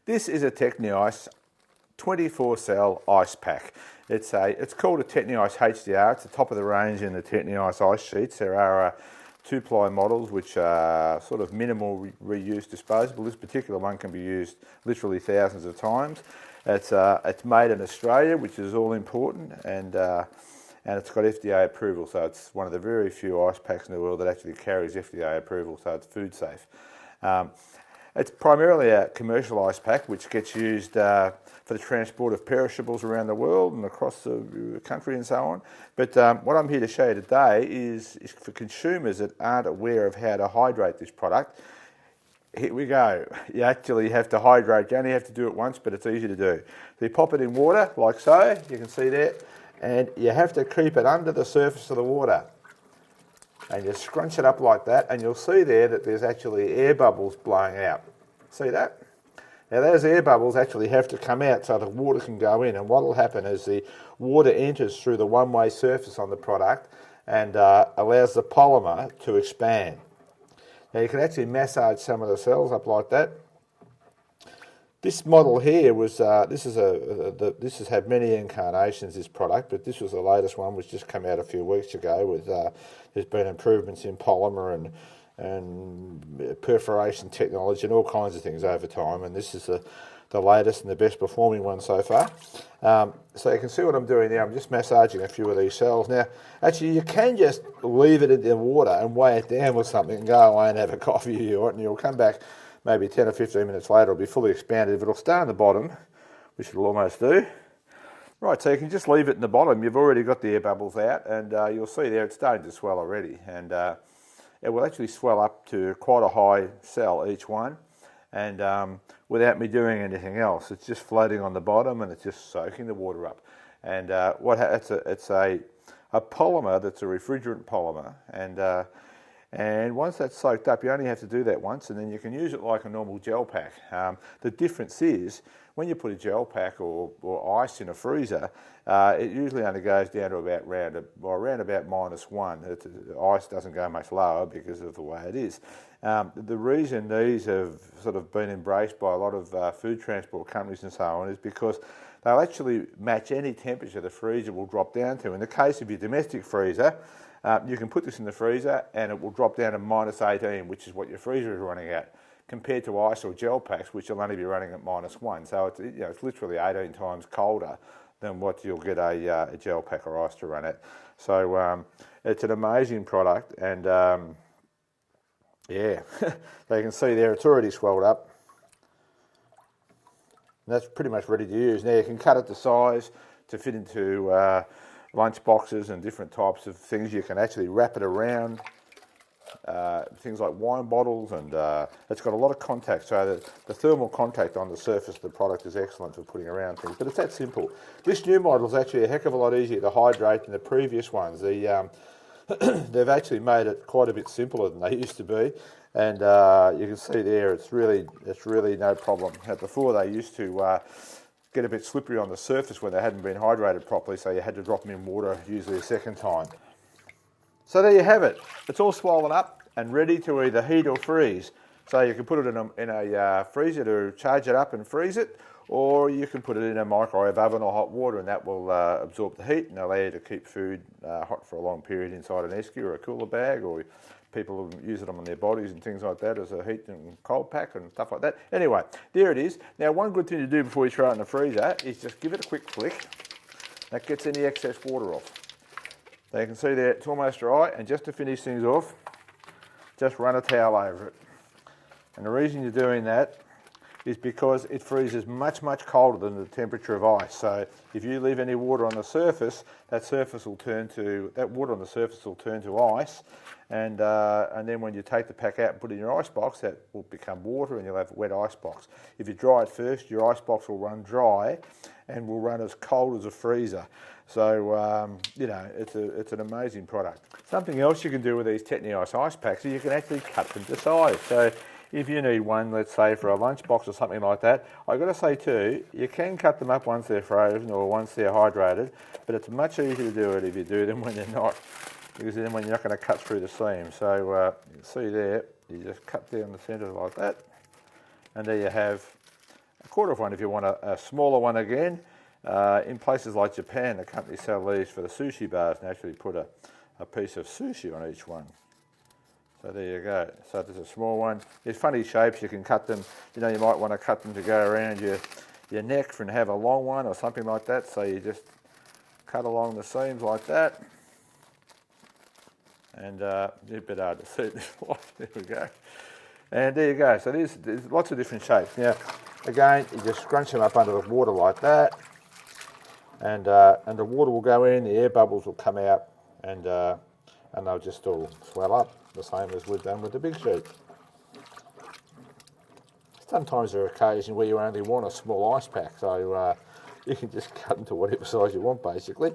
This is a Techniice 24 cell ice pack. It's called a Techniice HDR. It's the top of the range in the Techniice ice sheets. There are 2-ply models which are sort of minimal reuse disposable. This particular one can be used literally thousands of times. It's made in Australia, which is all important, and it's got FDA approval, so it's one of the very few ice packs in the world that actually carries FDA approval, so it's food safe. It's primarily a commercial ice pack which gets used for the transport of perishables around the world and across the country and so on. But what I'm here to show you today is for consumers that aren't aware of how to hydrate this product. Here we go. You actually have to hydrate. You only have to do it once, but it's easy to do. So you pop it in water like so, you can see there, and you have to keep it under the surface of the water. And you scrunch it up like that, and you'll see there that there's actually air bubbles blowing out. See that? Now those air bubbles actually have to come out so the water can go in, and what will happen is the water enters through the one-way surface on the product and allows the polymer to expand. Now you can actually massage some of the cells up like that. This model here was this has had many incarnations, this product, but this was the latest one which just came out a few weeks ago. With there's been improvements in polymer and perforation technology and all kinds of things over time, and this is the latest and the best performing one so far. So you can see what I'm doing there. I'm just massaging a few of these cells. Now, actually, you can just leave it in the water and weigh it down with something and go away and have a coffee if you want, and you'll come back maybe 10 or 15 minutes later. It'll be fully expanded. If it'll stay on the bottom, which it'll almost do. Right, so you can just leave it in the bottom. You've already got the air bubbles out, and you'll see there it's starting to swell already. And it will actually swell up to quite a high cell, each one, and without me doing anything else. It's just floating on the bottom, and it's just soaking the water up. And it's a polymer that's a refrigerant polymer, and once that's soaked up, you only have to do that once, and then you can use it like a normal gel pack. The difference is, when you put a gel pack or ice in a freezer, it usually only goes down to about around about -1. The ice doesn't go much lower because of the way it is. The reason these have sort of been embraced by a lot of food transport companies and so on is because they'll actually match any temperature the freezer will drop down to. In the case of your domestic freezer, you can put this in the freezer and it will drop down to -18, which is what your freezer is running at, compared to ice or gel packs, which will only be running at -1. So it's literally 18 times colder than what you'll get a gel pack or ice to run at. So it's an amazing product, and yeah, so you can see there it's already swelled up. And that's pretty much ready to use. Now you can cut it to size to fit into lunch boxes and different types of things. You can actually wrap it around things like wine bottles, and it's got a lot of contact, so the thermal contact on the surface of the product is excellent for putting around things. But it's that simple. This new model is actually a heck of a lot easier to hydrate than the previous ones. They've actually made it quite a bit simpler than they used to be, and you can see there it's really no problem. Now, before they used to get a bit slippery on the surface when they hadn't been hydrated properly, so you had to drop them in water usually a second time. So there you have it. It's all swollen up and ready to either heat or freeze. So you can put it in a freezer to charge it up and freeze it, or you can put it in a microwave oven or hot water, and that will absorb the heat and allow you to keep food hot for a long period inside an esky or a cooler bag, or people use it on their bodies and things like that as a heat and cold pack and stuff like that. Anyway, there it is. Now, one good thing to do before you throw it in the freezer is just give it a quick flick. That gets any excess water off. So you can see there it's almost dry, and just to finish things off, just run a towel over it. And the reason you're doing that is because it freezes much, much colder than the temperature of ice. So if you leave any water on the surface, that water on the surface will turn to ice, and then when you take the pack out and put it in your ice box, that will become water and you'll have a wet ice box. If you dry it first, your ice box will run dry and will run as cold as a freezer. So, you know, it's an amazing product. Something else you can do with these Techniice ice packs is you can actually cut them to size. So if you need one, let's say for a lunchbox or something like that, I've got to say too, you can cut them up once they're frozen or once they're hydrated, but it's much easier to do it if you do them when they're not, because then when you're not going to cut through the seam. So you can see there, you just cut down the centre like that, and there you have 1/4 one if you want a smaller one again. In places like Japan, the company sell these for the sushi bars and actually put a piece of sushi on each one. So there you go. So there's a small one. There's funny shapes. You can cut them. You know, you might want to cut them to go around your neck and have a long one or something like that. So you just cut along the seams like that. And a bit hard to see this light. There we go. And there you go. So there's lots of different shapes. Now, again, you just scrunch them up under the water like that. And the water will go in, the air bubbles will come out, and they'll just all swell up, the same as we've done with the big sheet. Sometimes there are occasions where you only want a small ice pack, so you can just cut them to whatever size you want, basically.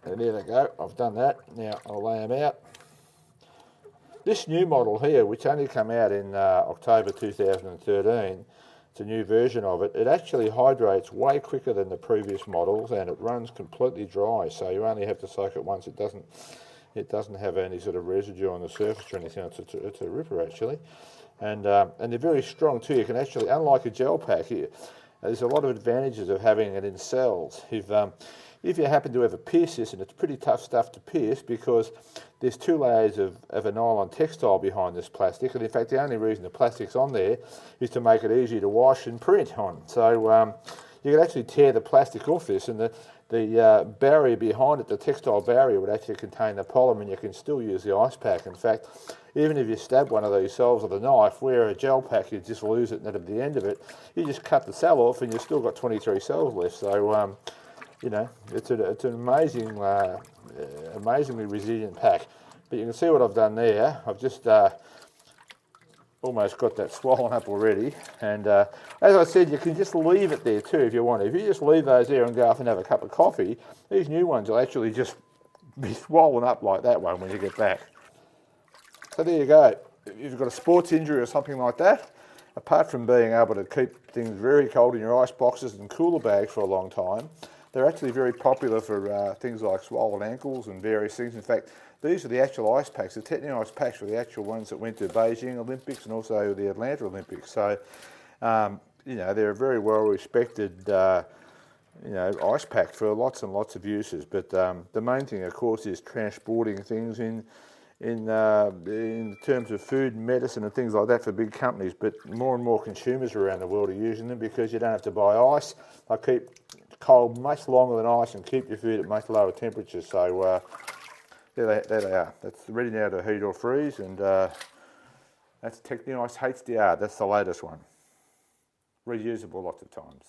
And there they go, I've done that. Now I'll lay them out. This new model here, which only came out in October 2013, it's a new version of it. It actually hydrates way quicker than the previous models, and it runs completely dry. So you only have to soak it once. It doesn't have any sort of residue on the surface or anything. It's a ripper actually, and they're very strong too. You can actually, unlike a gel pack, there's a lot of advantages of having it in cells. If you happen to ever pierce this, and it's pretty tough stuff to pierce because there's 2 layers of a nylon textile behind this plastic, and in fact the only reason the plastic's on there is to make it easy to wash and print on. So you can actually tear the plastic off this, and the barrier behind it, the textile barrier, would actually contain the polymer, and you can still use the ice pack. In fact, even if you stab one of these cells with a knife, where a gel pack you just lose it, and at the end of it you just cut the cell off and you've still got 23 cells left. So you know, it's an amazing, amazingly resilient pack. But you can see what I've done there. I've just almost got that swollen up already. And as I said, you can just leave it there too if you want. If you just leave those there and go off and have a cup of coffee, these new ones will actually just be swollen up like that one when you get back. So there you go. If you've got a sports injury or something like that, apart from being able to keep things very cold in your ice boxes and cooler bags for a long time, they're actually very popular for things like swollen ankles and various things. In fact, these are the actual ice packs. The Techniice packs were the actual ones that went to Beijing Olympics and also the Atlanta Olympics. So, you know, they're a very well respected, you know, ice pack for lots and lots of uses. But the main thing, of course, is transporting things in terms of food and medicine and things like that for big companies. But more and more consumers around the world are using them because you don't have to buy ice. They keep cold much longer than ice and keep your food at much lower temperatures. So there they are. That's ready now to heat or freeze, and that's Techniice HDR. That's the latest one. Reusable lots of times.